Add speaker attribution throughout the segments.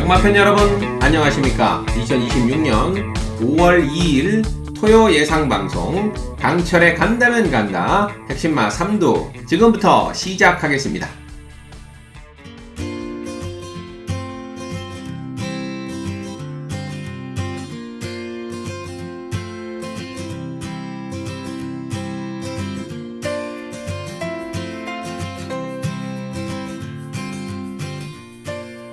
Speaker 1: 경마팬 여러분 안녕하십니까. 2026년 5월 2일 토요 예상방송 강철의 간다면 간다 핵심마 3두 지금부터 시작하겠습니다.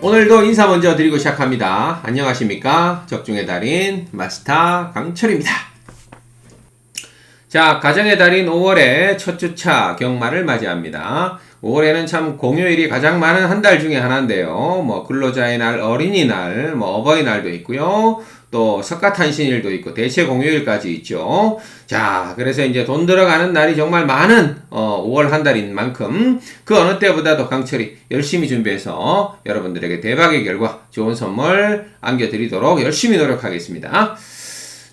Speaker 1: 오늘도 인사 먼저 드리고 시작합니다. 안녕하십니까. 적중의 달인 마스터 강철입니다. 자, 가정의 달인 5월의 첫 주차 경마를 맞이합니다. 5월에는 참 공휴일이 가장 많은 한 달 중에 하나인데요. 근로자의 날, 어린이날, 어버이날도 있고요. 또 석가탄신일도 있고 대체 공휴일까지 있죠. 자, 그래서 이제 돈 들어가는 날이 정말 많은 5월 한 달인 만큼 그 어느 때보다도 강철이 열심히 준비해서 여러분들에게 대박의 결과 좋은 선물 안겨드리도록 열심히 노력하겠습니다.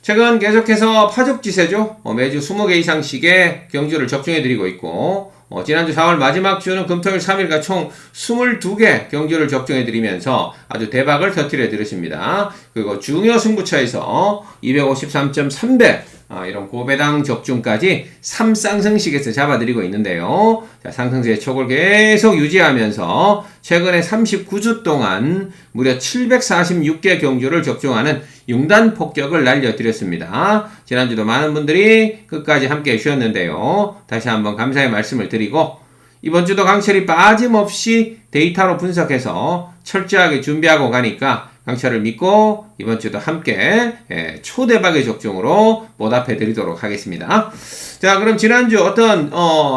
Speaker 1: 최근 계속해서 파죽지세죠. 매주 20개 이상씩의 경주를 적중해드리고 있고 지난주 4월 마지막 주는 금토일 3일간 총 22개 경주를 적중해드리면서 아주 대박을 터뜨려 드렸습니다. 그리고 중요 승부처에서 253.3배 이런 고배당 적중까지 3쌍승식에서 잡아드리고 있는데요. 자, 상승세의 촉을 계속 유지하면서 최근에 39주 동안 무려 746개 경주를 적중하는 융단 폭격을 날려드렸습니다. 지난주도 많은 분들이 끝까지 함께 해주셨는데요. 다시 한번 감사의 말씀을 드리고 이번 주도 강철이 빠짐없이 데이터로 분석해서 철저하게 준비하고 가니까 강철을 믿고 이번 주도 함께 초대박의 적중으로 보답해 드리도록 하겠습니다. 자, 그럼 지난주 어떤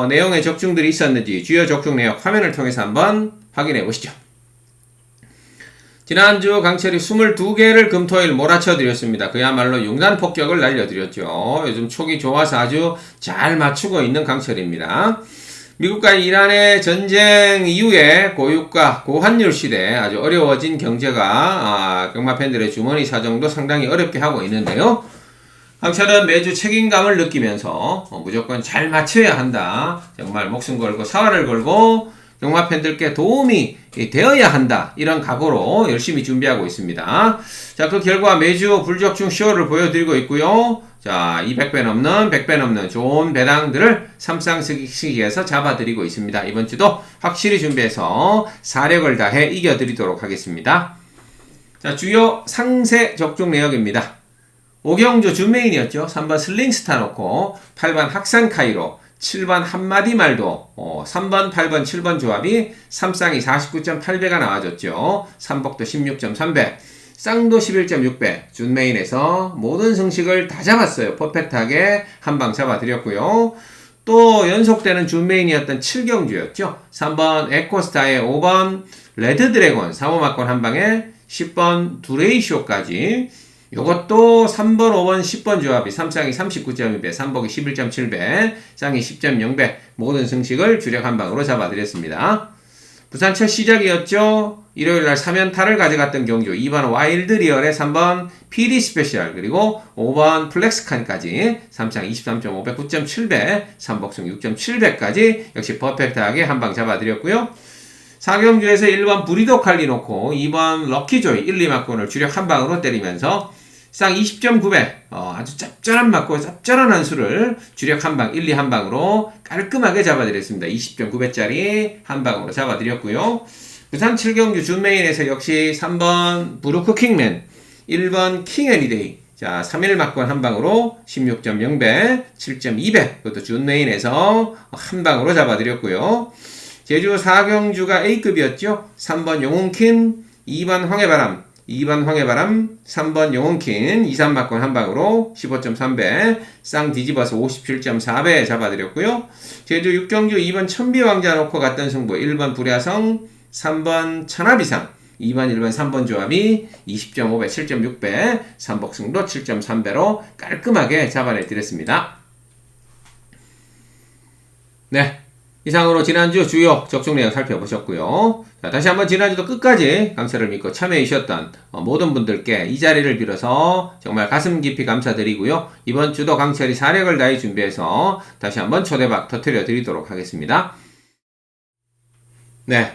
Speaker 1: 내용의 적중들이 있었는지 주요 적중 내역 화면을 통해서 한번 확인해 보시죠. 지난주 강철이 22개를 금토일 몰아쳐 드렸습니다. 그야말로 융단 폭격을 날려드렸죠. 요즘 촉이 좋아서 아주 잘 맞추고 있는 강철입니다. 미국과 이란의 전쟁 이후에 고유가, 고환율 시대에 아주 어려워진 경제가 경마팬들의 주머니 사정도 상당히 어렵게 하고 있는데요. 강철은 매주 책임감을 느끼면서 무조건 잘 맞춰야 한다. 정말 목숨 걸고 사활을 걸고 경마팬들께 도움이 되어야 한다. 이런 각오로 열심히 준비하고 있습니다. 자, 그 결과 매주 불적중 쇼를 보여드리고 있고요. 자, 200배 넘는, 100배 넘는 좋은 배당들을 삼쌍승식에서 잡아드리고 있습니다. 이번 주도 확실히 준비해서 사력을 다해 이겨드리도록 하겠습니다. 자, 주요 상세 적중 내역입니다. 오경주 준메인이었죠. 3번 슬링스타 놓고 8번 학산 카이로 7번 한마디 말도 3번, 8번, 7번 조합이 3쌍이 49.8배가 나와줬죠. 삼복도 16.3배, 쌍도 11.6배, 준메인에서 모든 승식을 다 잡았어요. 퍼펙트하게 한방 잡아드렸고요. 또 연속되는 준메인이었던 7경주였죠. 3번 에코스타의 5번 레드드래곤 3호 막권 한방에 10번 두레이쇼까지 요것도 3번, 5번, 10번 조합이 3쌍이 39.2배, 3복이 11.7배, 쌍이 10.0배 모든 승식을 주력 한방으로 잡아드렸습니다. 부산 첫 시작이었죠. 일요일날 3연타를 가져갔던 경주 2번 와일드 리얼에 3번 PD 스페셜 그리고 5번 플렉스칸까지 3쌍 23.5배, 9.7배, 3복승 6.7배까지 역시 퍼펙트하게 한방 잡아드렸고요. 4경주에서 1번 브리도 칼리 놓고 2번 럭키조이 1, 2막권을 주력 한방으로 때리면서 쌍 20.9배 아주 짭짤한 맞고 짭짤한 한 수를 주력 한방 1, 2 한방으로 깔끔하게 잡아드렸습니다. 20.9배짜리 한방으로 잡아드렸고요. 부산 7경주 준메인에서 역시 3번 브루크 킹맨 1번 킹애니데이 자 3일 막권 한방으로 16.0배 7.2배 그것도 준메인에서 한방으로 잡아드렸고요. 제주 4경주가 A급이었죠. 3번 용훈킨 2번 황해바람 2번 황해바람 3번 용훈킨 2, 3막권 한방으로 15.3배 쌍 뒤집어서 57.4배 잡아드렸고요. 제주 6경주 2번 천비왕자 놓고 갔던 승부 1번 불야성 3번 천하비상 2번 1번 3번 조합이 20.5배 7.6배 3복승도 7.3배로 깔끔하게 잡아내드렸습니다. 네, 이상으로 지난주 주요 적중 내역 살펴보셨고요. 자, 다시 한번 지난주도 끝까지 강철을 믿고 참여해 주셨던 모든 분들께 이 자리를 빌어서 정말 가슴 깊이 감사드리고요. 이번 주도 강철이 사력을 다해 준비해서 다시 한번 초대박 터뜨려 드리도록 하겠습니다. 네,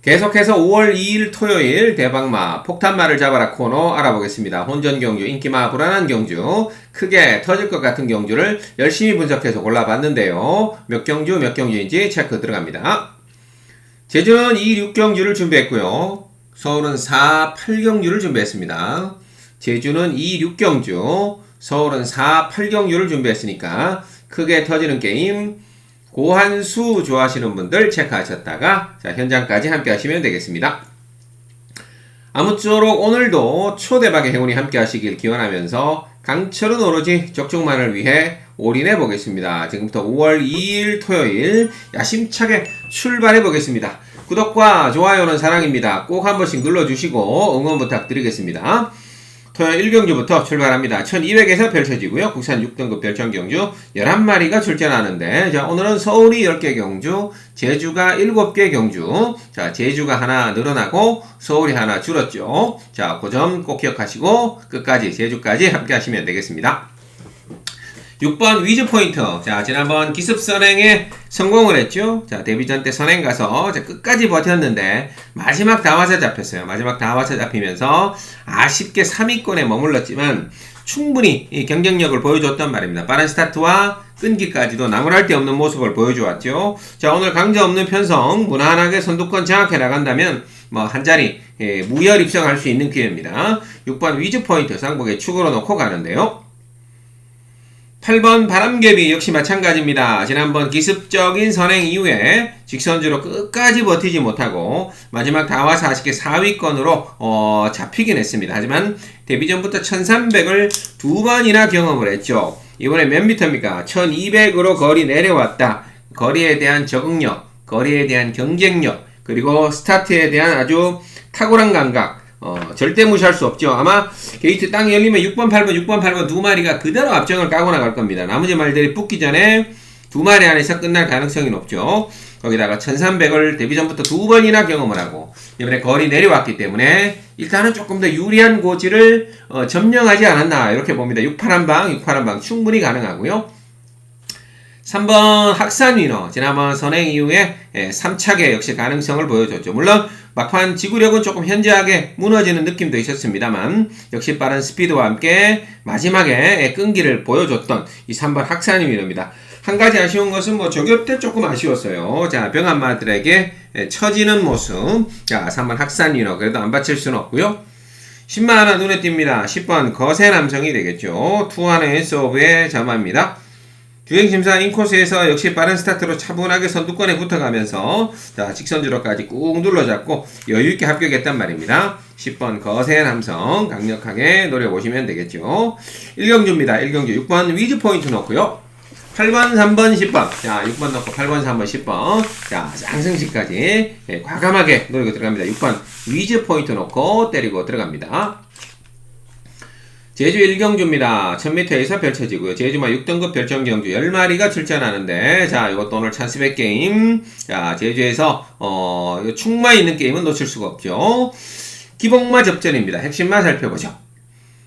Speaker 1: 계속해서 5월 2일 토요일 대박마 폭탄마를 잡아라 코너 알아보겠습니다. 혼전 경주, 인기마, 불안한 경주, 크게 터질 것 같은 경주를 열심히 분석해서 골라봤는데요. 몇 경주인지 체크 들어갑니다. 제주는 2, 6경주를 준비했고요. 서울은 4, 8경주를 준비했습니다. 제주는 2, 6경주, 서울은 4, 8경주를 준비했으니까 크게 터지는 게임 고한수 좋아하시는 분들 체크하셨다가 자, 현장까지 함께 하시면 되겠습니다. 아무쪼록 오늘도 초대박의 행운이 함께 하시길 기원하면서 강철은 오로지 적중만을 위해 올인해 보겠습니다. 지금부터 5월 2일 토요일 야심차게 출발해 보겠습니다. 구독과 좋아요는 사랑입니다. 꼭 한 번씩 눌러주시고 응원 부탁드리겠습니다. 토요일 1경주부터 출발합니다. 1200에서 펼쳐지고요. 국산 6등급 별정경주 11마리가 출전하는데 자, 오늘은 서울이 10개 경주, 제주가 7개 경주. 자, 제주가 하나 늘어나고 서울이 하나 줄었죠. 자, 그 점 꼭 기억하시고 끝까지 제주까지 함께 하시면 되겠습니다. 6번 위즈 포인트. 자, 지난번 기습 선행에 성공을 했죠. 자, 데뷔전 때 선행 가서 자, 끝까지 버텼는데 마지막 다 와서 잡혔어요. 마지막 다 와서 잡히면서 아쉽게 3위권에 머물렀지만 충분히 이 경쟁력을 보여줬단 말입니다. 빠른 스타트와 끈기까지도 나무랄 데 없는 모습을 보여주었죠. 자, 오늘 강자 없는 편성 무난하게 선두권 장악해 나간다면 뭐 한 자리 무혈 입성할 수 있는 기회입니다. 6번 위즈 포인트 쌍복에 축으로 놓고 가는데요. 8번 바람개비 역시 마찬가지입니다. 지난번 기습적인 선행 이후에 직선주로 끝까지 버티지 못하고 마지막 다 와서 아쉽게 4위권으로 잡히긴 했습니다. 하지만 데뷔전부터 1300을 두 번이나 경험을 했죠. 이번에 몇 미터입니까? 1200으로 거리 내려왔다. 거리에 대한 적응력, 거리에 대한 경쟁력, 그리고 스타트에 대한 아주 탁월한 감각 절대 무시할 수 없죠. 아마 게이트 땅이 열리면 6번, 8번 두 마리가 그대로 앞정을 까고 나갈 겁니다. 나머지 말들이 붙기 전에 두 마리 안에서 끝날 가능성이 높죠. 거기다가 1300을 데뷔전부터 두 번이나 경험을 하고 이번에 거리 내려왔기 때문에 일단은 조금 더 유리한 고지를 점령하지 않았나 이렇게 봅니다. 6, 8 한방 충분히 가능하고요. 3번 학산위너 지난번 선행 이후에 3차계 역시 가능성을 보여줬죠. 물론 막판 지구력은 조금 현저하게 무너지는 느낌도 있었습니다만 역시 빠른 스피드와 함께 마지막에 끈기를 보여줬던 이 3번 학산위너입니다. 한 가지 아쉬운 것은 뭐 조교 때 조금 아쉬웠어요. 자, 병한마들에게 처지는 모습. 자, 3번 학산위너 그래도 안 바칠 수는 없고요. 10만 하나 눈에 띕니다. 10번 거세 남성이 되겠죠. 투하는 서브의 자마입니다. 주행심사 인코스에서 역시 빠른 스타트로 차분하게 선두권에 붙어가면서 자, 직선주로까지 꾹 눌러잡고 여유있게 합격했단 말입니다. 10번 거세 남성 강력하게 노려보시면 되겠죠. 1경주입니다. 1경주 6번 위즈 포인트 놓고요. 8번, 3번, 10번. 자, 6번 넣고 8번, 3번, 10번. 자, 쌍승시까지 과감하게 노리고 들어갑니다. 6번 위즈 포인트 놓고 때리고 들어갑니다. 제주 1경주입니다. 1000m에서 펼쳐지고요. 제주마 6등급 별정경주 10마리가 출전하는데 자, 이것도 오늘 찬스백 게임. 자, 제주에서 충마 있는 게임은 놓칠 수가 없죠. 기복마 접전입니다. 핵심만 살펴보죠.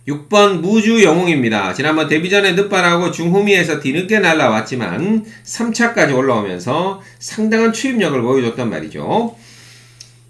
Speaker 1: 6번 무주영웅입니다. 지난번 데뷔전에 늦발하고 중후미에서 뒤늦게 날라왔지만 3차까지 올라오면서 상당한 추입력을 보여줬단 말이죠.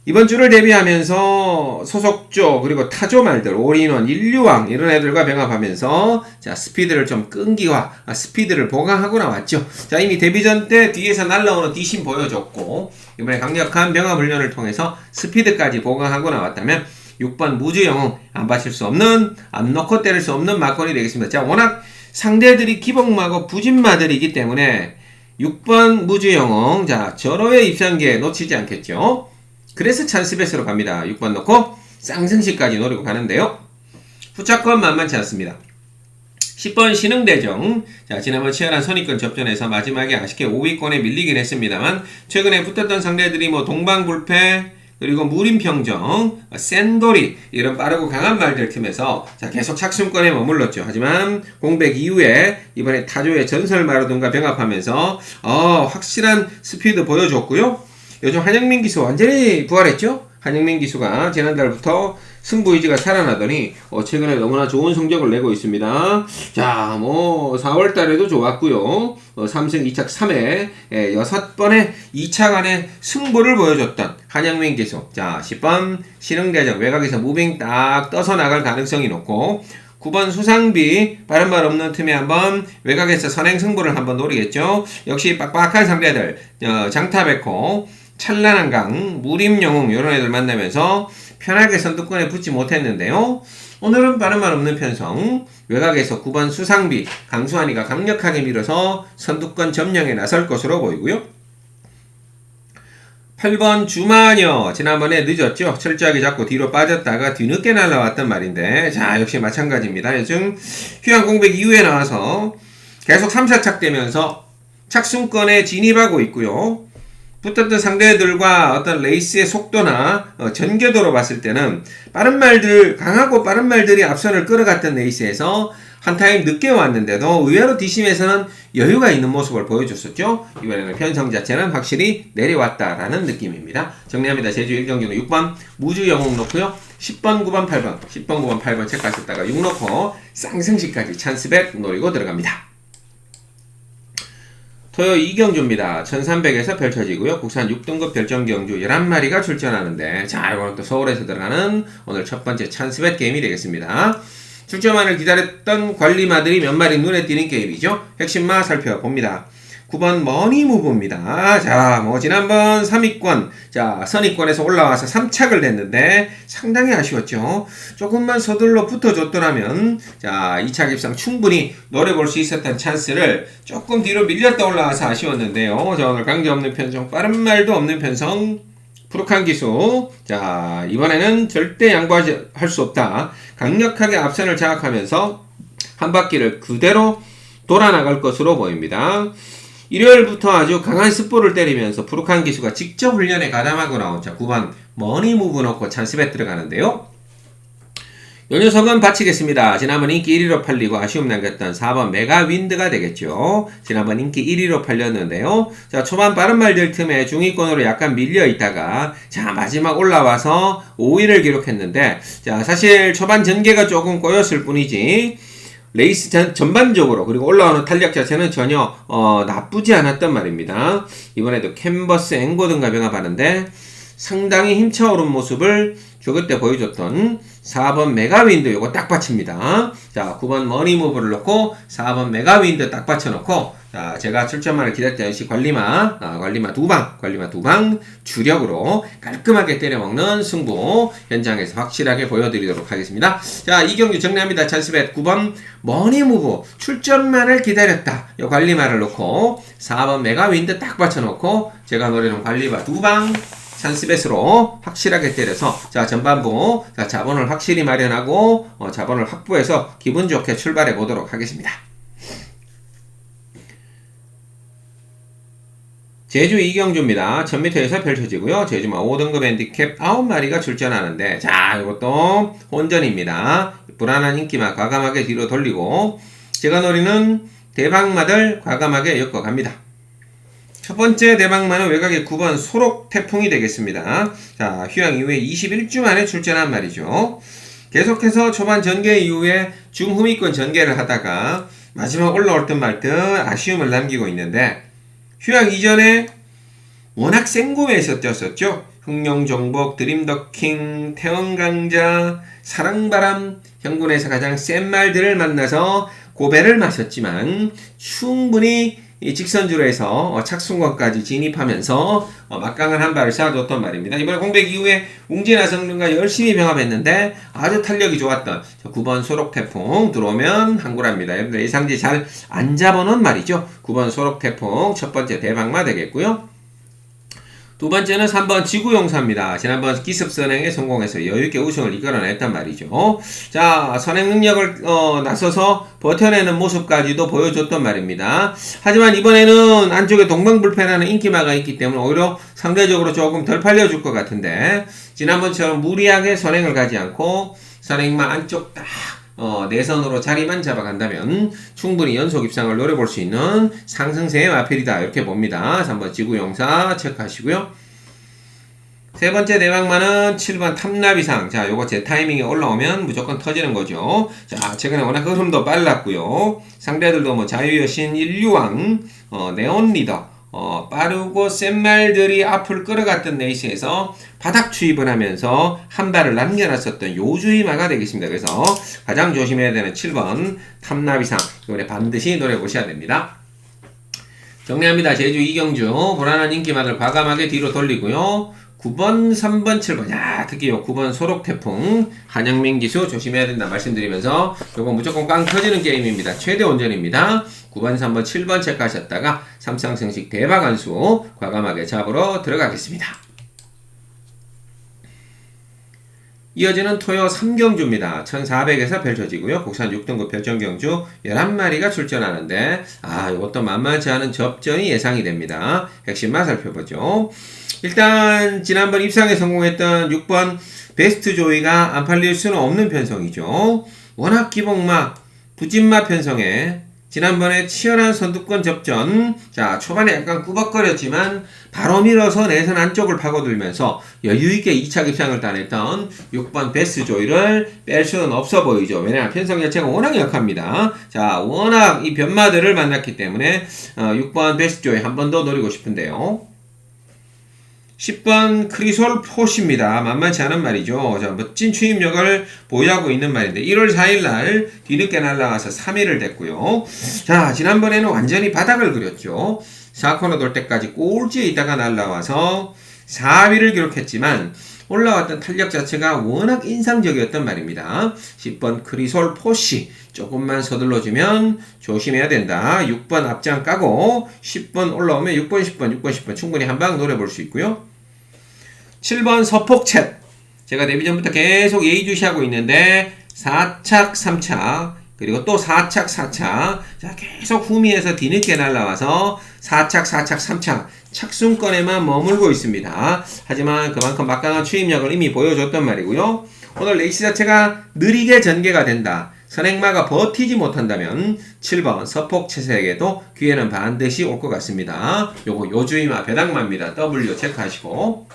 Speaker 1: 이번 주를 대비하면서 소속조 그리고 타조 말들 올인원 인류왕 이런 애들과 병합하면서 자, 스피드를 좀 끈기와 스피드를 보강하고 나왔죠. 자, 이미 데뷔전 때 뒤에서 날라오는 뒤심 보여줬고 이번에 강력한 병합 훈련을 통해서 스피드까지 보강하고 나왔다면 6번 무주영웅 안 바칠 수 없는 안 놓고 때릴 수 없는 막건이 되겠습니다. 자, 워낙 상대들이 기복마고 부진마들이기 때문에 6번 무주영웅 자, 절호의 입상기에 놓치지 않겠죠. 그래서 찬스베이스로 갑니다. 6번 넣고 쌍승시까지 노리고 가는데요. 후차권 만만치 않습니다. 10번 신흥대정. 자, 지난번 치열한 선입권 접전에서 마지막에 아쉽게 5위권에 밀리긴 했습니다만 최근에 붙었던 상대들이 뭐 동방불패 그리고 무림평정, 센돌이 이런 빠르고 강한 말들 틈에서 자, 계속 착순권에 머물렀죠. 하지만 공백 이후에 이번에 타조의 전설 마루등과 병합하면서 확실한 스피드 보여줬고요. 요즘 한영민 기수 완전히 부활했죠? 한영민 기수가 지난달부터 승부 의지가 살아나더니 최근에 너무나 좋은 성적을 내고 있습니다. 자, 4월 달에도 좋았고요. 3승 2착 3회 6번의 2차 간의 승부를 보여줬던 한영민 기수. 자, 10번 신흥대적 외곽에서 무빙 딱 떠서 나갈 가능성이 높고 9번 수상비 빠른 말 없는 틈에 한번 외곽에서 선행 승부를 한번 노리겠죠. 역시 빡빡한 상대들 장타백호 찬란한 강, 무림영웅 이런 애들 만나면서 편하게 선두권에 붙지 못했는데요. 오늘은 빠른 말 없는 편성 외곽에서 9번 수상비 강수환이가 강력하게 밀어서 선두권 점령에 나설 것으로 보이고요. 8번 주마녀 지난번에 늦었죠. 철저하게 잡고 뒤로 빠졌다가 뒤늦게 날라왔단 말인데 자 역시 마찬가지입니다. 요즘 휴양 공백 이후에 나와서 계속 3, 4착 되면서 착순권에 진입하고 있고요. 붙었던 상대들과 어떤 레이스의 속도나 전개도로 봤을 때는 강하고 빠른 말들이 앞선을 끌어갔던 레이스에서 한 타임 늦게 왔는데도 의외로 뒷심에서는 여유가 있는 모습을 보여줬었죠. 이번에는 편성 자체는 확실히 내려왔다라는 느낌입니다. 정리합니다. 제주 1경기는 6번 무주 영웅 놓고요. 10번, 9번, 8번 10번, 9번, 8번 체크하셨다가 6 놓고 쌍승시까지 찬스백 노리고 들어갑니다. 토요 2경주입니다. 1300에서 펼쳐지고요. 국산 6등급 별정경주 11마리가 출전하는데 자 이거는 또 서울에서 들어가는 오늘 첫 번째 찬스벳 게임이 되겠습니다. 출전만을 기다렸던 관리마들이 몇 마리 눈에 띄는 게임이죠. 핵심마 살펴봅니다. 9번 머니무브입니다. 자, 지난번 3위권, 자, 선위권에서 올라와서 3착을 냈는데 상당히 아쉬웠죠. 조금만 서둘러 붙어줬더라면, 자, 2차 입상 충분히 노려볼 수 있었던 찬스를 조금 뒤로 밀렸다 올라와서 아쉬웠는데요. 자, 오늘 강제 없는 편성, 빠른 말도 없는 편성, 푸르칸 기수. 자, 이번에는 절대 양보할 수 없다. 강력하게 앞선을 장악하면서 한 바퀴를 그대로 돌아나갈 것으로 보입니다. 일요일부터 아주 강한 습보를 때리면서 푸르칸 기수가 직접 훈련에 가담하고 나온 자 9번 머니무브 넣고 찬스벳 들어가는데요. 이 녀석은 바치겠습니다. 지난번 인기 1위로 팔리고 아쉬움 남겼던 4번 메가윈드가 되겠죠. 지난번 인기 1위로 팔렸는데요. 자, 초반 빠른 말들 틈에 중위권으로 약간 밀려 있다가 자, 마지막 올라와서 5위를 기록했는데 자, 사실 초반 전개가 조금 꼬였을 뿐이지 레이스 전반적으로 그리고 올라오는 탄력 자체는 전혀 나쁘지 않았단 말입니다. 이번에도 캔버스 앵고든가 병합하는데 상당히 힘차오른 모습을 그때 보여줬던 4번 메가윈드 요거 딱 받칩니다. 자 9번 머니무브를 넣고 4번 메가윈드 딱 받쳐놓고 자 제가 출전만을 기다렸던 역시 관리마 두 방 주력으로 깔끔하게 때려먹는 승부 현장에서 확실하게 보여드리도록 하겠습니다. 자 이 경기 정리합니다. 찬스벳 9번 머니무브 출전만을 기다렸다 요 관리마를 넣고 4번 메가윈드 딱 받쳐놓고 제가 노리는 관리마 두 방 찬스벳으로 확실하게 때려서 자 전반부 자 자본을 확실히 마련하고 자본을 확보해서 기분 좋게 출발해 보도록 하겠습니다. 제주 2경주입니다. 1000m에서 펼쳐지고요. 제주마 5등급 핸디캡 9마리가 출전하는데 자 이것도 혼전입니다. 불안한 인기만 과감하게 뒤로 돌리고 제가 노리는 대박마들 과감하게 엮어갑니다. 첫 번째 대박만은 외곽의 9번 소록 태풍이 되겠습니다. 자, 휴양 이후에 21주 만에 출전한 말이죠. 계속해서 초반 전개 이후에 중후미권 전개를 하다가 마지막 올라올 듯 말 듯 아쉬움을 남기고 있는데 휴양 이전에 워낙 생구매에서 뛰었었죠. 흥룡정복, 드림더킹, 태원강자, 사랑바람, 현군에서 가장 센 말들을 만나서 고배를 마셨지만 충분히 이 직선주로 해서 착순권까지 진입하면서 막강한 한 발을 쏴줬던 말입니다. 이번에 공백 이후에 웅진화성 등과 열심히 병합했는데 아주 탄력이 좋았던 9번 소록태풍 들어오면 항구랍니다. 여러분들 예상지 잘 안 잡아놓은 말이죠. 9번 소록태풍 첫 번째 대박마 되겠고요. 두 번째는 3번 지구용사입니다. 지난번 기습 선행에 성공해서 여유있게 우승을 이끌어냈단 말이죠. 자, 선행 능력을 나서서 버텨내는 모습까지도 보여줬던 말입니다. 하지만 이번에는 안쪽에 동방불패라는 인기마가 있기 때문에 오히려 상대적으로 조금 덜 팔려줄 것 같은데 지난번처럼 무리하게 선행을 가지 않고 선행마 안쪽 딱 내선으로 자리만 잡아간다면 충분히 연속 입상을 노려볼 수 있는 상승세의 마필이다 이렇게 봅니다. 3번 지구용사 체크하시고요. 세 번째 대박만은 7번 탐나비상. 자, 요거 제 타이밍에 올라오면 무조건 터지는 거죠. 자, 최근에 워낙 흐름도 빨랐고요. 상대들도 뭐 자유여신, 인류왕, 네온리더, 빠르고 센 말들이 앞을 끌어갔던 레이스에서 바닥 추입을 하면서 한 발을 남겨놨었던 요주의마가 되겠습니다. 그래서 가장 조심해야 되는 7번 탐나비상. 이번에 반드시 노려보셔야 됩니다. 정리합니다. 제주 이경주 불안한 인기마들 과감하게 뒤로 돌리고요. 9번, 3번, 7번. 야, 특히 요 9번 소록태풍 한영민 기수 조심해야 된다 말씀드리면서 요거 무조건 꽝 터지는 게임입니다. 최대 온전입니다. 9번, 3번, 7번 체크하셨다가 삼상승식 대박 한수 과감하게 잡으러 들어가겠습니다. 이어지는 토요 3경주입니다. 1400에서 펼쳐지고요. 국산 6등급 별정경주 11마리가 출전하는데 이것도 만만치 않은 접전이 예상이 됩니다. 핵심만 살펴보죠. 일단 지난번 입상에 성공했던 6번 베스트 조이가 안 팔릴 수는 없는 편성이죠. 워낙 기복마, 부진마 편성에 지난번에 치열한 선두권 접전, 자 초반에 약간 꾸벅거렸지만 바로 밀어서 내선 안쪽을 파고들면서 여유있게 2차 입상을 따냈던 6번 베스트 조이를 뺄 수는 없어 보이죠. 왜냐하면 편성 자체가 워낙 약합니다. 자 워낙 이 변마들을 만났기 때문에 6번 베스트 조이 한 번 더 노리고 싶은데요. 10번 크리솔 포시입니다. 만만치 않은 말이죠. 자, 멋진 추임력을 보유하고 있는 말인데 1월 4일날 뒤늦게 날아가서 3위를 됐고요. 자, 지난번에는 완전히 바닥을 그렸죠. 4코너 돌 때까지 꼴찌에 있다가 날아와서 4위를 기록했지만 올라왔던 탄력 자체가 워낙 인상적이었던 말입니다. 10번 크리솔 포시 조금만 서둘러주면 조심해야 된다. 6번 앞장 까고 10번 올라오면 6번 10번 충분히 한방 노려볼 수 있고요. 7번 서폭챗 제가 데뷔 전부터 계속 예의주시하고 있는데 4착 3착 그리고 또 4착 4착 자 계속 후미에서 뒤늦게 날라와서 4착 4착 3착 착순권에만 머물고 있습니다. 하지만 그만큼 막강한 추임력을 이미 보여줬던 말이고요. 오늘 레이스 자체가 느리게 전개가 된다. 선행마가 버티지 못한다면 7번 서폭챗에게도 기회는 반드시 올 것 같습니다. 요거 요주의마 배당마입니다. W 체크하시고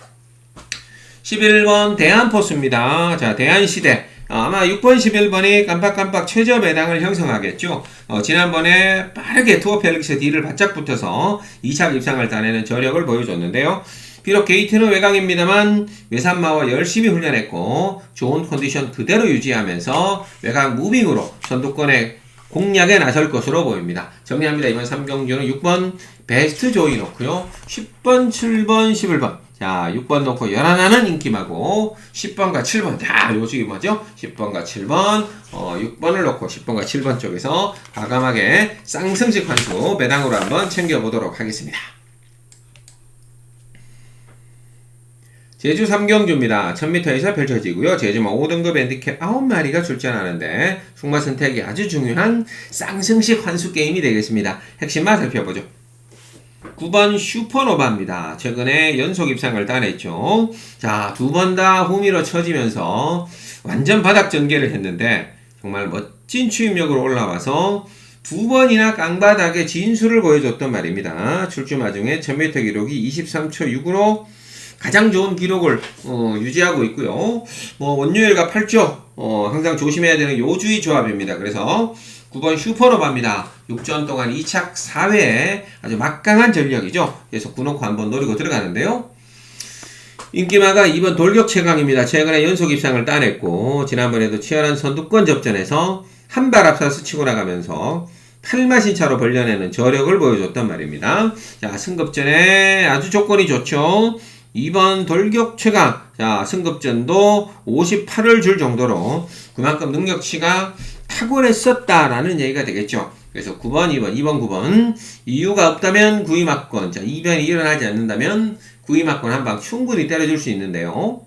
Speaker 1: 11번 대한포스입니다. 자 대한시대 아마 6번 11번이 깜빡깜빡 최저 배당을 형성하겠죠. 지난번에 빠르게 투어 펠릭스 D를 바짝 붙어서 2차 입상을 따내는 저력을 보여줬는데요. 비록 게이트는 외곽입니다만 외산마와 열심히 훈련했고 좋은 컨디션 그대로 유지하면서 외곽 무빙으로 선두권에 공략에 나설 것으로 보입니다. 정리합니다. 이번 3경주는 6번 베스트 조이 놓고요. 10번, 7번, 11번 자 6번 놓고 연하나는 인기마고 10번과 7번 자 요식이 뭐죠? 10번과 7번 6번을 놓고 10번과 7번 쪽에서 과감하게 쌍승식 환수 배당으로 한번 챙겨보도록 하겠습니다. 제주 3경주입니다. 1000m에서 펼쳐지고요. 제주마 5등급 핸디캡 9마리가 출전하는데 숙마 선택이 아주 중요한 쌍승식 환수 게임이 되겠습니다. 핵심만 살펴보죠. 9번 슈퍼노바입니다. 최근에 연속 입상을 따냈죠. 자, 두 번 다 후미로 쳐지면서 완전 바닥 전개를 했는데 정말 멋진 추임력으로 올라와서 두 번이나 깡바닥에 진수를 보여줬던 말입니다. 출주마 중에 1000m 기록이 23초 6으로 가장 좋은 기록을 유지하고 있고요. 원유일과 8조 항상 조심해야 되는 요주의 조합입니다. 그래서 9번 슈퍼노바입니다. 6전 동안 2착 4회에 아주 막강한 전력이죠. 그래서 9놓고 한번 노리고 들어가는데요. 인기마가 2번 돌격 최강입니다. 최근에 연속 입상을 따냈고 지난번에도 치열한 선두권 접전에서 한 발 앞서서 치고 나가면서 8마신차로 벌려내는 저력을 보여줬단 말입니다. 자 승급전에 아주 조건이 좋죠. 2번 돌격 최강 자 승급전도 58을 줄 정도로 그만큼 능력치가 탁월했었다라는 얘기가 되겠죠. 그래서 9번 2번 9번 이유가 없다면 구위막권 자 이변이 일어나지 않는다면 구위막권 한방 충분히 때려줄 수 있는데요.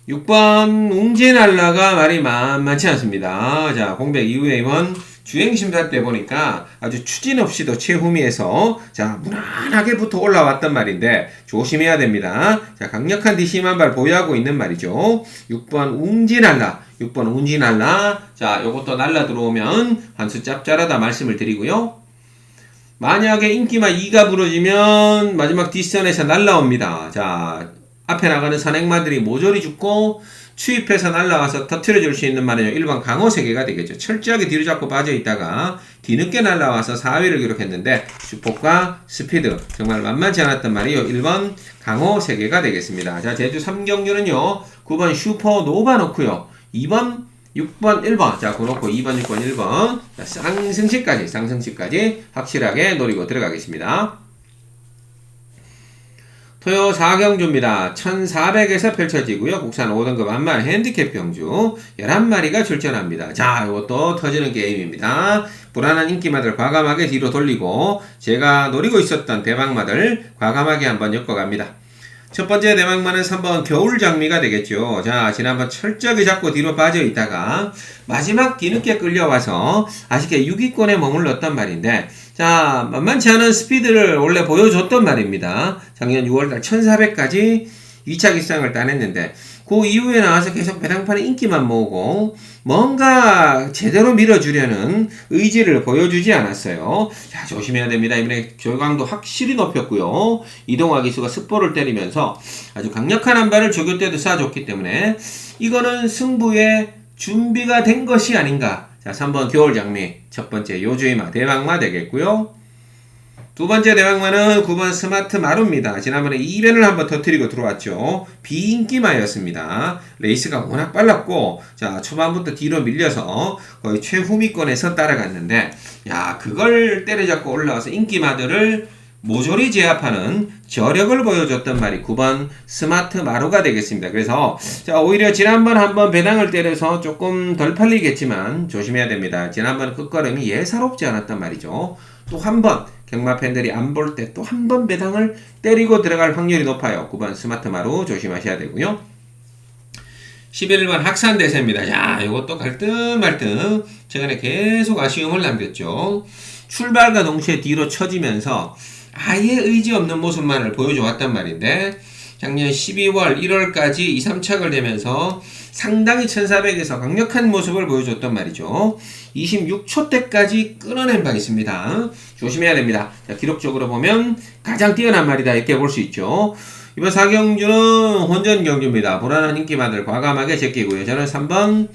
Speaker 1: 6번 웅진알라가 말이 만만치 않습니다. 자 공백 이후에 이번 주행심사 때 보니까 아주 추진 없이도 최후미에서 자 무난하게 붙어 올라왔단 말인데 조심해야 됩니다. 자 강력한 DC만 발 보유하고 있는 말이죠. 6번 웅진알라 자 요것도 날라 들어오면 한수 짭짤하다 말씀을 드리고요. 만약에 인기마 2가 부러지면 마지막 뒷선에서 날라옵니다. 자 앞에 나가는 선행마들이 모조리 죽고 추입해서 날아와서 터트려줄 수 있는 말은요. 1번 강호 3개가 되겠죠. 철저하게 뒤로 잡고 빠져있다가 뒤늦게 날아와서 4위를 기록했는데 슈폭과 스피드 정말 만만치 않았던 말이요. 1번 강호 3개가 되겠습니다. 자, 제주 3경주는요. 9번 슈퍼 노바 넣고요. 2번 6번 1번 자 그렇고 2번 6번 1번 자, 쌍승시까지 확실하게 노리고 들어가겠습니다. 토요 4경주입니다. 1400에서 펼쳐지고요. 국산 5등급 한마리 핸디캡 경주 11마리가 출전합니다. 자, 이것도 터지는 게임입니다. 불안한 인기마들 과감하게 뒤로 돌리고 제가 노리고 있었던 대박마들 과감하게 한번 엮어갑니다. 첫 번째 대박마는 3번 겨울장미가 되겠죠. 자, 지난번 철저하게 잡고 뒤로 빠져 있다가 마지막 뒤늦게 끌려와서 아쉽게 6위권에 머물렀단 말인데 자, 만만치 않은 스피드를 원래 보여줬던 말입니다. 작년 6월달 1400까지 2차 기상을 따냈는데 그 이후에 나와서 계속 배당판에 인기만 모으고 뭔가 제대로 밀어주려는 의지를 보여주지 않았어요. 자, 조심해야 됩니다. 이번에 결강도 확실히 높였고요. 이동화 기수가 습보를 때리면서 아주 강력한 한 발을 조교 때도 쏴줬기 때문에 이거는 승부에 준비가 된 것이 아닌가. 자, 3번 겨울장미 첫 번째 요주이마 대박마 되겠고요. 두 번째 대박마는 9번 스마트 마루입니다. 지난번에 2변을 한번 터뜨리고 들어왔죠. 비인기마였습니다. 레이스가 워낙 빨랐고 자 초반부터 뒤로 밀려서 거의 최후미권에서 따라갔는데 야 그걸 때려잡고 올라와서 인기마들을 모조리 제압하는 저력을 보여줬던 말이 9번 스마트 마루가 되겠습니다. 그래서 자 오히려 지난번 한번 배당을 때려서 조금 덜 팔리겠지만 조심해야 됩니다. 지난번 끝걸음이 예사롭지 않았단 말이죠. 또 한 번 경마 팬들이 안 볼 때 또 한 번 배당을 때리고 들어갈 확률이 높아요. 9번 스마트 마루 조심하셔야 되고요. 11번 학산대세입니다. 자, 이것도 갈등 말등 최근에 계속 아쉬움을 남겼죠. 출발과 동시에 뒤로 처지면서 아예 의지 없는 모습만을 보여줘 왔단 말인데 작년 12월 1월까지 2, 3착을 되면서 상당히 1400에서 강력한 모습을 보여줬단 말이죠. 26초 때까지 끊어낸 바 있습니다. 조심해야 됩니다. 자, 기록적으로 보면 가장 뛰어난 말이다 이렇게 볼 수 있죠. 이번 4경주는 혼전 경주입니다. 불안한 인기마들 과감하게 제끼고요. 저는 3번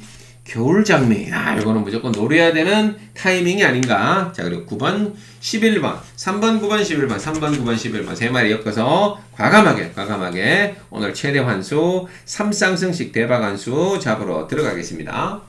Speaker 1: 겨울장미. 이거는 무조건 노려야 되는 타이밍이 아닌가. 자, 그리고 9번, 11번, 3번, 9번, 11번, 3번, 9번, 11번 세 마리 엮어서 과감하게 오늘 최대 환수 3쌍승씩 대박 환수 잡으러 들어가겠습니다.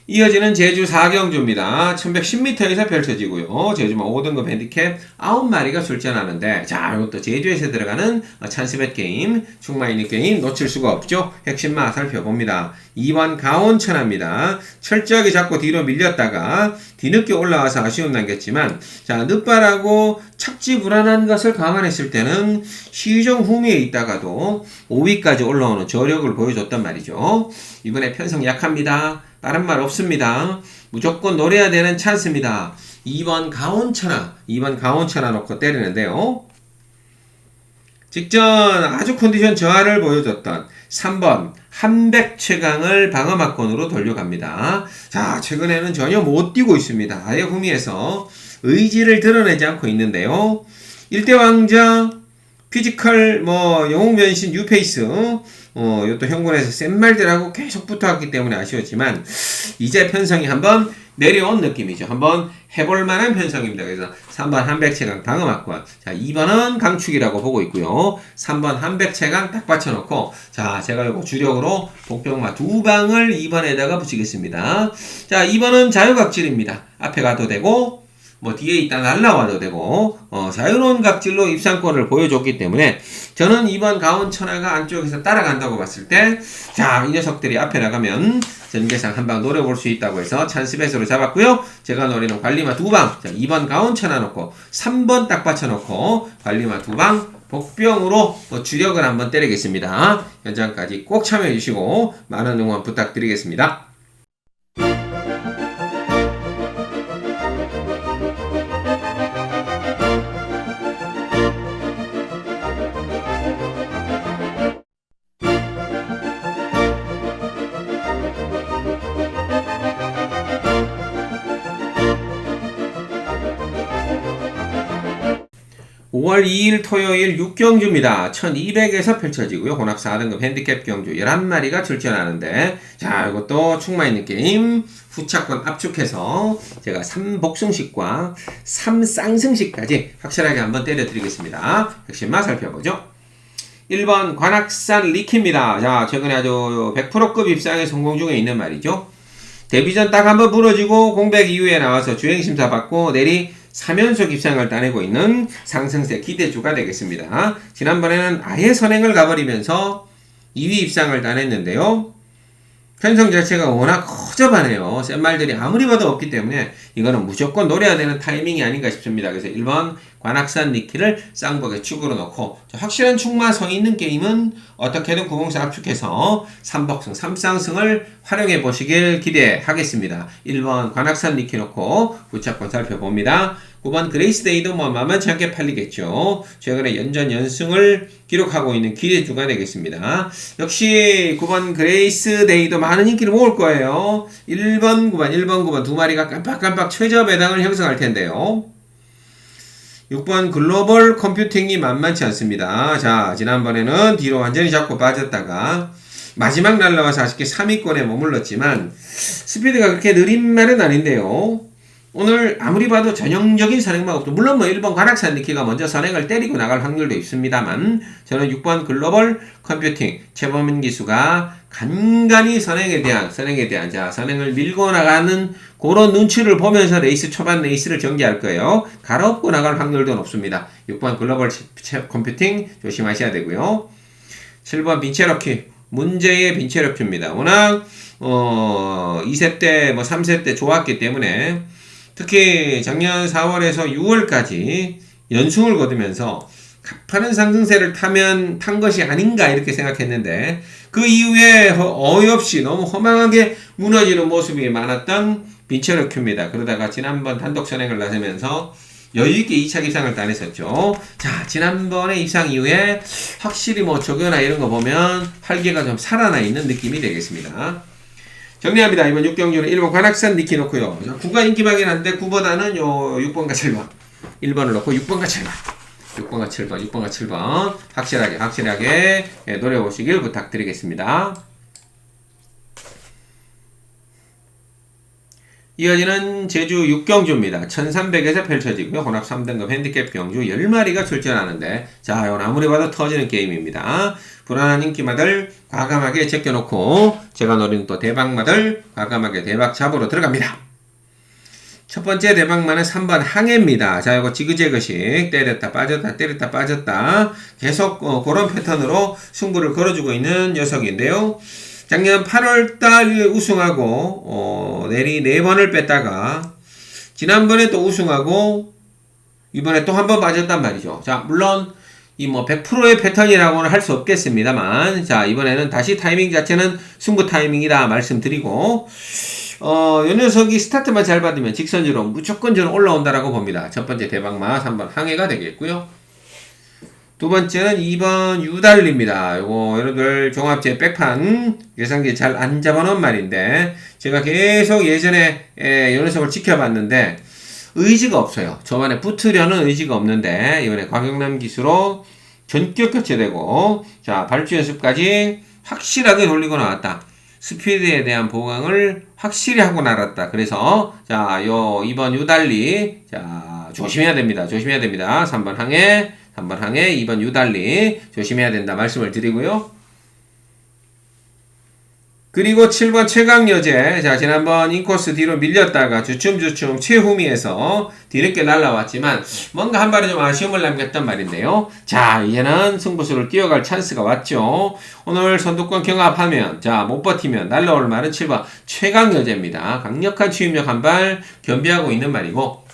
Speaker 1: 이어지는 제주 4경주입니다. 1110m에서 펼쳐지고요. 제주만 5등급 핸디캡 9마리가 출전하는데 자 이것도 제주에서 들어가는 찬스벳 게임 충마이니 게임 놓칠 수가 없죠. 핵심마 살펴봅니다. 2번 가온천합니다. 철저하게 잡고 뒤로 밀렸다가 뒤늦게 올라와서 아쉬움 남겼지만 자 늦발하고 착지 불안한 것을 감안했을 때는 시정 후미에 있다가도 5위까지 올라오는 저력을 보여줬단 말이죠. 이번에 편성 약합니다. 다른 말 없습니다. 무조건 노려야 되는 찬스입니다. 2번 가온천하 놓고 때리는데요. 직전 아주 컨디션 저하를 보여줬던 3번 한백 최강을 방어막권으로 돌려갑니다. 자, 최근에는 전혀 못 뛰고 있습니다. 아예 후미에서 의지를 드러내지 않고 있는데요. 1대 왕자, 피지컬, 영웅변신, 뉴페이스, 이것도 현군에서 센 말들하고 계속 붙어왔기 때문에 아쉬웠지만, 이제 편성이 한번 내려온 느낌이죠. 한번 해볼 만한 편성입니다. 그래서 3번 한백채강 방어막권. 자, 2번은 강축이라고 보고 있고요. 3번 한백채강 딱 받쳐놓고, 자, 제가 이거 주력으로 복병마 2방을 2번에다가 붙이겠습니다. 자, 2번은 자유각질입니다. 앞에 가도 되고, 뒤에 있다 날라와도 되고 자유로운 각질로 입상권을 보여줬기 때문에 저는 2번 가온천하가 안쪽에서 따라간다고 봤을 때 자, 이 녀석들이 앞에 나가면 전개상 한 방 노려볼 수 있다고 해서 찬스베이스로 잡았고요. 제가 노리는 관리마 2방 자, 2번 가온천하 놓고 3번 딱 받쳐놓고 관리마 2방 복병으로 주력을 한번 때리겠습니다. 현장까지 꼭 참여해 주시고 많은 응원 부탁드리겠습니다. 5월 2일 토요일 6경주입니다. 1200에서 펼쳐지고요. 혼합 4등급 핸디캡 경주 11마리가 출전하는데, 자, 이것도 충마 있는 게임 후차권 압축해서 제가 3복승식과 3쌍승식까지 확실하게 한번 때려드리겠습니다. 핵심만 살펴보죠. 1번 관악산 리키입니다. 자, 최근에 아주 100%급 입상에 성공 중에 있는 말이죠. 데뷔전 딱 한번 부러지고 공백 이후에 나와서 주행심사 받고 내리 3연속 입상을 따내고 있는 상승세 기대주가 되겠습니다. 지난번에는 아예 선행을 가버리면서 2위 입상을 따냈는데요. 편성 자체가 워낙 허접하네요. 센 말들이 아무리 봐도 없기 때문에 이거는 무조건 노려야 되는 타이밍이 아닌가 싶습니다. 그래서 1번 관악산 리키를 쌍복에 축으로 넣고, 확실한 충마성이 있는 게임은 어떻게든 904 압축해서 3복승 3쌍승을 활용해 보시길 기대하겠습니다. 1번 관악산 리키 넣고 후차권 살펴봅니다. 9번 그레이스데이도 뭐 만만치 않게 팔리겠죠. 최근에 연전 연승을 기록하고 있는 기대주가 되겠습니다. 역시 9번 그레이스데이도 많은 인기를 모을 거예요. 1번 9번 두 마리가 깜빡깜빡 최저 배당을 형성할 텐데요. 6번 글로벌 컴퓨팅이 만만치 않습니다. 자, 지난번에는 뒤로 완전히 잡고 빠졌다가 마지막 날라와서 아쉽게 3위권에 머물렀지만 스피드가 그렇게 느린 말은 아닌데요. 오늘 아무리 봐도 전형적인 선행만 없죠. 물론 뭐 1번 관악산 리키가 먼저 선행을 때리고 나갈 확률도 있습니다만, 저는 6번 글로벌 컴퓨팅 최범인 기수가 간간히 선행에 대한 자, 선행을 밀고 나가는 그런 눈치를 보면서 초반 레이스를 전개할 거예요. 갈아엎고 나갈 확률도 높습니다. 6번 글로벌 컴퓨팅 조심하셔야 되고요. 7번 빈체로키 문제의 빈체로키입니다. 워낙 2세 때 3세 때 좋았기 때문에 특히 작년 4월에서 6월까지 연승을 거두면서 가파른 상승세를 탄 것이 아닌가 이렇게 생각했는데, 그 이후에 어이없이 너무 허망하게 무너지는 모습이 많았던 빈체로큐입니다. 그러다가 지난번 단독 선행을 나서면서 여유있게 2차 입상을 따냈었죠. 자, 지난번에 입상 이후에 확실히 조교나 이런 거 보면 활기가 좀 살아나 있는 느낌이 되겠습니다. 정리합니다. 이번 6경주는 1번 관악산 리키 놓고요. 9가 인기방이긴 한데 9보다는 6번과 7번. 1번을 놓고 6번과 7번. 6번과 7번. 확실하게 노려보시길 부탁드리겠습니다. 이어지는 제주 6경주입니다. 1300에서 펼쳐지고요. 혼합 3등급 핸디캡 경주 10마리가 출전하는데, 자, 이건 아무리 봐도 터지는 게임입니다. 불안한 인기마들 과감하게 제껴놓고 제가 노리는 또 대박마들 과감하게 대박 잡으러 들어갑니다. 첫 번째 대박마는 3번 항해입니다. 자, 이거 지그재그식 때렸다 빠졌다 계속 그런 패턴으로 승부를 걸어주고 있는 녀석인데요. 작년 8월달 우승하고 내리 4번을 뺐다가 지난번에 또 우승하고 이번에 또 한 번 빠졌단 말이죠. 자, 물론 이 100%의 패턴이라고는 할 수 없겠습니다만, 자, 이번에는 다시 타이밍 자체는 승부 타이밍이다 말씀드리고, 요 녀석이 스타트만 잘 받으면 직선주로 무조건 저는 올라온다라고 봅니다. 첫 번째 대박마 3번 항해가 되겠고요. 두 번째는 2번 유달리입니다. 요거 여러분들 종합제 백판 예상기 잘 안 잡아놓은 말인데, 제가 계속 예전에 요 녀석을 지켜봤는데 의지가 없어요. 저번에 붙으려는 의지가 없는데 이번에 곽영남 기수로 전격 교체되고, 자, 발주 연습까지 확실하게 돌리고 나왔다. 스피드에 대한 보강을 확실히 하고 나왔다. 그래서 자, 요 2번 유달리, 자, 조심해야 됩니다. 3번 항해, 2번 유달리 조심해야 된다 말씀을 드리고요. 그리고 7번 최강여제, 자, 지난번 인코스 뒤로 밀렸다가 주춤 최후미에서 뒤늦게 날라왔지만 뭔가 한 발에 좀 아쉬움을 남겼단 말인데요. 자, 이제는 승부수를 뛰어갈 찬스가 왔죠. 오늘 선두권 경합하면, 자, 못 버티면 날라올 말은 7번 최강여제입니다. 강력한 추임력 한 발 겸비하고 있는 말이고,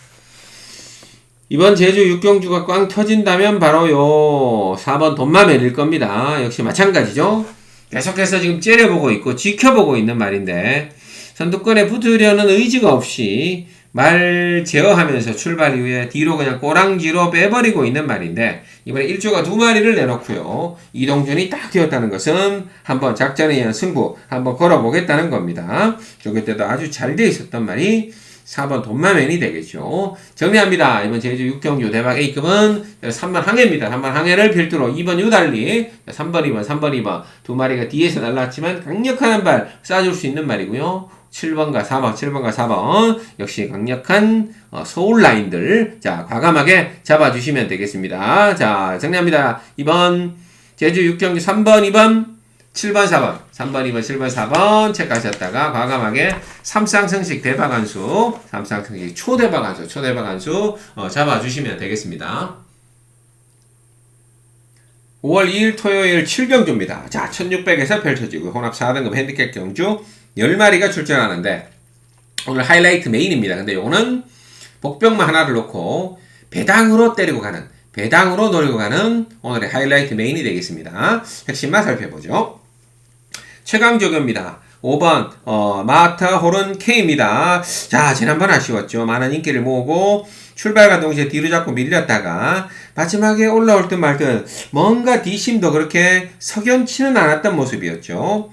Speaker 1: 이번 제주 6경주가 꽝 터진다면 바로 요 4번 돈마멜일 겁니다. 역시 마찬가지죠. 계속해서 지금 째려보고 있고 지켜보고 있는 말인데, 선두권에 붙으려는 의지가 없이 말 제어하면서 출발 이후에 뒤로 그냥 꼬랑지로 빼버리고 있는 말인데, 이번에 1조가 2마리를 내놓고요. 이동준이 딱 되었다는 것은 한번 작전에 의한 승부 한번 걸어보겠다는 겁니다. 저기 때도 아주 잘 되어 있었던 말이 4번 돈마맨이 되겠죠. 정리합니다. 이번 제주 6경주 대박 A급은 3번 항해입니다. 3번 항해를 필두로 2번 유달리, 3번, 2번, 3번, 2번 두 마리가 뒤에서 날라왔지만 강력한 한 발 쏴줄 수 있는 말이고요. 7번과 4번, 7번과 4번 역시 강력한 서울 라인들 자 과감하게 잡아주시면 되겠습니다. 자 정리합니다. 이번 제주 6경주 3번, 2번 7번, 4번, 3번, 2번, 7번, 4번 체크하셨다가 과감하게 삼쌍승식 대박한수, 삼쌍승식 초대박한수, 초대박한수 잡아주시면 되겠습니다. 5월 2일 토요일 7경주입니다. 자, 1600에서 펼쳐지고 혼합 4등급 핸디캡 경주 10마리가 출전하는데 오늘 하이라이트 메인입니다. 근데 요거는 복병만 하나를 놓고 배당으로 때리고 가는, 배당으로 노리고 가는 오늘의 하이라이트 메인이 되겠습니다. 핵심만 살펴보죠. 최강 조교입니다. 5번 마타 호른 K입니다. 자 지난번 아쉬웠죠. 많은 인기를 모으고 출발과 동시에 뒤로 잡고 밀렸다가 마지막에 올라올 듯 말 듯 뭔가 뒷심도 그렇게 석연치는 않았던 모습이었죠.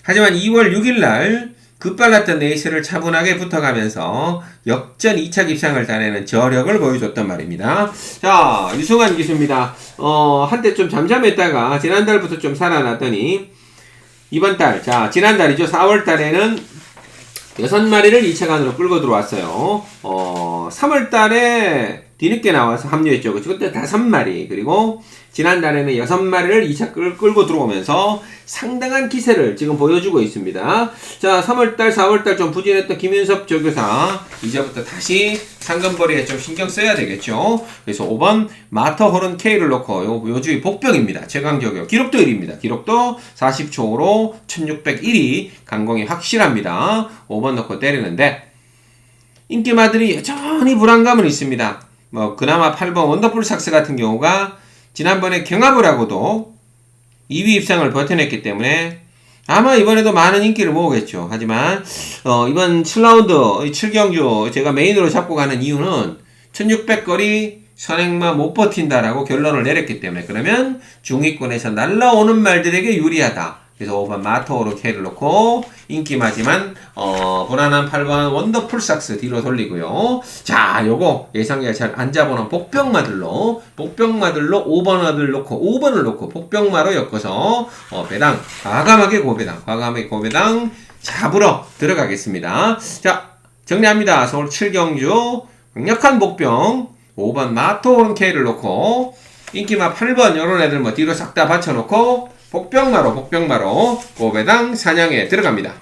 Speaker 1: 하지만 2월 6일날 급발랐던 레이스를 차분하게 붙어가면서 역전 2차 입상을 따내는 저력을 보여줬단 말입니다. 자 유승환 기수입니다. 한때 좀 잠잠했다가 지난달부터 좀 살아났더니 이번 달, 자, 지난달이죠. 4월 달에는 6마리를 2차간으로 끌고 들어왔어요. 3월 달에 뒤늦게 나와서 합류했죠. 그때 5마리. 그리고 지난달에는 6마리를 2차 끌고 들어오면서 상당한 기세를 지금 보여주고 있습니다. 자, 3월달, 4월달 좀 부진했던 김윤섭 조교사. 이제부터 다시 상금벌이에 좀 신경 써야 되겠죠. 그래서 5번 마터 호른 K를 놓고 요주의 복병입니다. 최강 조교. 기록도 1위입니다. 기록도 40초로 1601위. 강공이 확실합니다. 5번 놓고 때리는데 인기마들이 여전히 불안감은 있습니다. 그나마 8번 원더풀 삭스 같은 경우가 지난번에 경합을 하고도 2위 입상을 버텨냈기 때문에 아마 이번에도 많은 인기를 모으겠죠. 하지만 이번 7라운드 7경주 제가 메인으로 잡고 가는 이유는 1600거리 선행마 못 버틴다라고 결론을 내렸기 때문에 그러면 중위권에서 날라오는 말들에게 유리하다. 그래서 5번 마토로 K를 놓고 인기마지만 불안한 8번 원더풀 삭스 뒤로 돌리고요. 자 요거 예상외 잘 안 잡아놓은 복병마들로 5번을 놓고 5번을 놓고 복병마로 엮어서 배당 과감하게 고배당 잡으러 들어가겠습니다. 자 정리합니다. 서울 7경주 강력한 복병 5번 마토 K를 놓고 인기마 8번 요런 애들 뒤로 싹 다 받쳐놓고 복병마로 고배당 사냥에 들어갑니다.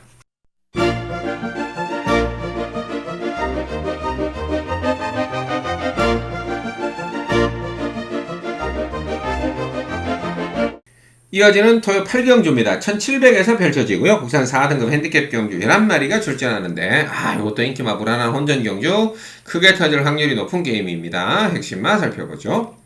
Speaker 1: 이어지는 토요 8경주입니다. 1700에서 펼쳐지고요. 국산 4등급 핸디캡 경주 11마리가 출전하는데 이것도 인기마 불안한 혼전 경주 크게 터질 확률이 높은 게임입니다. 핵심만 살펴보죠.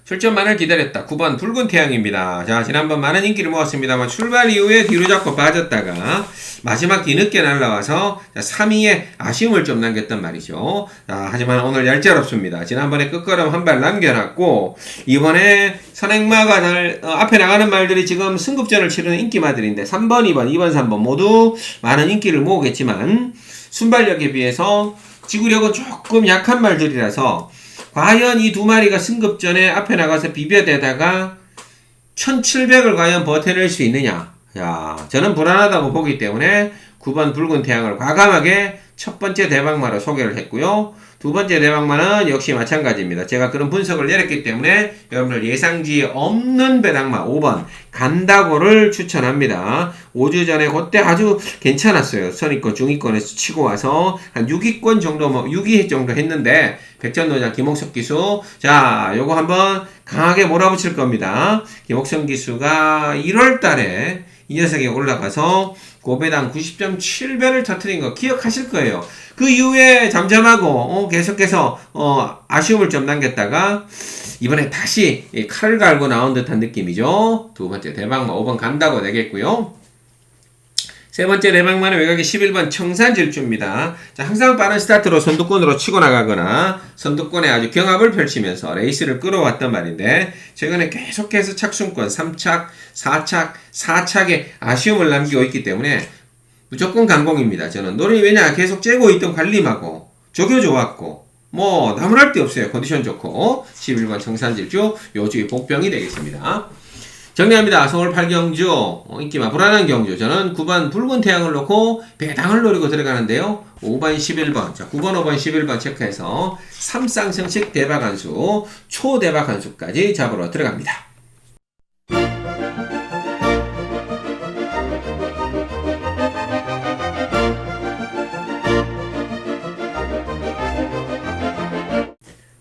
Speaker 1: 출전만을 기다렸다. 9번 붉은 태양입니다. 자, 지난번 많은 인기를 모았습니다만 출발 이후에 뒤로 잡고 빠졌다가 마지막 뒤늦게 날라와서 3위에 아쉬움을 좀 남겼단 말이죠. 자, 하지만 오늘 얄짤없습니다. 지난번에 끝걸음 한 발 남겨놨고 이번에 선행마가 앞에 나가는 말들이 지금 승급전을 치르는 인기마들인데 3번, 2번, 2번, 3번 모두 많은 인기를 모으겠지만 순발력에 비해서 지구력은 조금 약한 말들이라서 과연 이 두 마리가 승급전에 앞에 나가서 비벼대다가 1700을 과연 버텨낼 수 있느냐. 야, 저는 불안하다고 보기 때문에 9번 붉은 태양을 과감하게 첫 번째 대박마로 소개를 했고요. 두 번째 대박마는 역시 마찬가지입니다. 제가 그런 분석을 내렸기 때문에 여러분들 예상지 없는 배당마 5번 간다고를 추천합니다. 5주 전에 그때 아주 괜찮았어요. 선위권 중위권에서 치고 와서 한 6위권 정도 6위 정도 했는데 백전노장 김옥석 기수 자 요거 한번 강하게 몰아붙일 겁니다. 김옥석 기수가 1월 달에 이 녀석이 올라가서 고배당 90.7배를 터뜨린 거 기억하실 거예요. 그 이후에 잠잠하고 계속해서 아쉬움을 좀 남겼다가 이번에 다시 칼을 갈고 나온 듯한 느낌이죠. 두 번째 대박마 5번 간다고 내겠고요. 세 번째 대박마는 외곽의 11번 청산질주입니다. 자, 항상 빠른 스타트로 선두권으로 치고 나가거나 선두권에 아주 경합을 펼치면서 레이스를 끌어왔단 말인데 최근에 계속해서 착순권 3착, 4착, 4착에 아쉬움을 남기고 있기 때문에 무조건 강공입니다. 저는 노린이 왜냐 계속 째고 있던 관림하고 조교 좋았고 뭐 나무랄 데 없어요. 컨디션 좋고 11번 청산질주 요주의 복병이 되겠습니다. 정리합니다. 서울 8경주 인기만 불안한 경주. 저는 9번 붉은 태양을 놓고 배당을 노리고 들어가는데요. 5번 11번 자 9번 5번 11번 체크해서 3쌍승식 대박한수 초대박한수까지 잡으러 들어갑니다.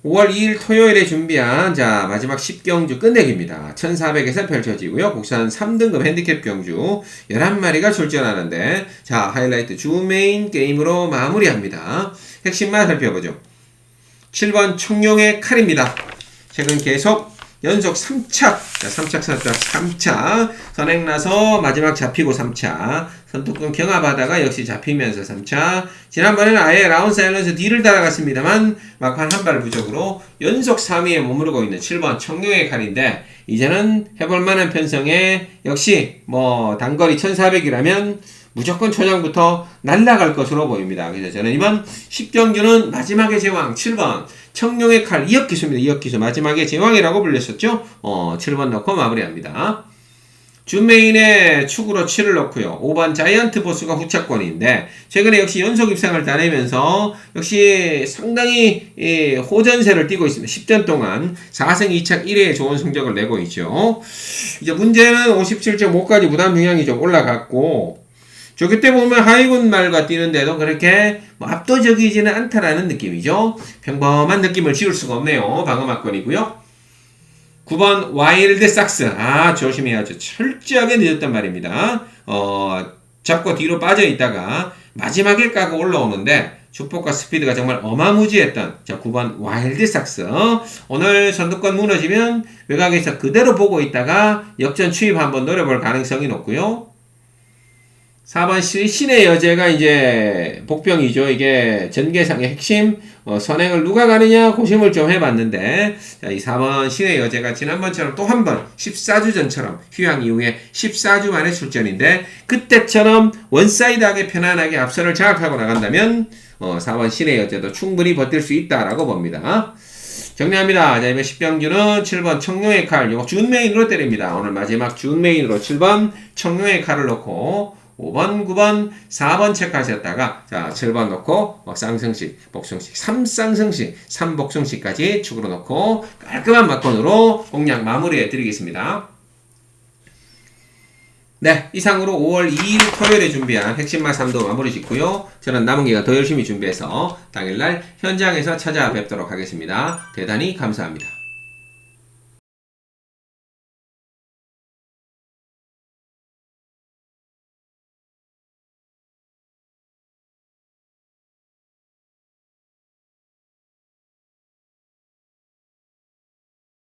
Speaker 1: 5월 2일 토요일에 준비한 자 마지막 10경주 끝내기입니다. 1400에서 펼쳐지고요. 국산 3등급 핸디캡 경주 11마리가 출전하는데 자 하이라이트 주 메인 게임으로 마무리합니다. 핵심만 살펴보죠. 7번 청룡의 칼입니다. 최근 계속 연속 3차 자 3착 3차 선행 나서 마지막 잡히고 3차 선두권 경합하다가 역시 잡히면서 3차 지난번에는 아예 라운 사일런스 뒤를 따라갔습니다만 막판 한 발 부족으로 연속 3위에 머무르고 있는 7번 청룡의 칼인데 이제는 해볼만한 편성에 역시 뭐 단거리 1400이라면 무조건 초장부터 날아갈 것으로 보입니다. 그래서 저는 이번 10경주는 마지막의 제왕 7번 청룡의 칼 2억 기수입니다. 2억 기수 마지막의 제왕이라고 불렸었죠. 7번 넣고 마무리합니다. 준메인에 축으로 7을 넣고요. 5번 자이언트 보스가 후차권인데 최근에 역시 연속 입상을 따내면서 역시 상당히 호전세를 띠고 있습니다. 10전 동안 4승 2착 1회의 좋은 성적을 내고 있죠. 이제 문제는 57.5까지 부담 중량이 좀 올라갔고 저 그때 보면 하이군 말과 뛰는데도 그렇게 뭐 압도적이지는 않다라는 느낌이죠. 평범한 느낌을 지울 수가 없네요. 방어막권이고요. 9번 와일드 삭스. 조심해야죠. 철저하게 늦었단 말입니다. 잡고 뒤로 빠져 있다가 마지막에 까고 올라오는데 축복과 스피드가 정말 어마무지했던 자 9번 와일드 삭스. 오늘 선두권 무너지면 외곽에서 그대로 보고 있다가 역전 추입 한번 노려볼 가능성이 높고요. 4번 신의 여제가 이제 복병이죠. 이게 전개상의 핵심 선행을 누가 가느냐 고심을 좀 해봤는데 자, 이 4번 신의 여제가 지난번처럼 또 한 번 14주 전처럼 휴양 이후에 14주 만에 출전인데 그때처럼 원사이드하게 편안하게 앞선을 장악하고 나간다면 4번 신의 여제도 충분히 버틸 수 있다라고 봅니다. 정리합니다. 자, 이번 10경주는 7번 청룡의 칼 요거 준 메인으로 때립니다. 오늘 마지막 준 메인으로 7번 청룡의 칼을 넣고 5번, 9번, 4번 체크하셨다가 자 7번 넣고 쌍승식, 복승식, 3쌍승식, 3복승식까지 축으로 넣고 깔끔한 막건으로 공략 마무리해 드리겠습니다. 네, 이상으로 5월 2일 토요일에 준비한 핵심마 3도 마무리 짓고요. 저는 남은 기간 더 열심히 준비해서 당일날 현장에서 찾아뵙도록 하겠습니다. 대단히 감사합니다.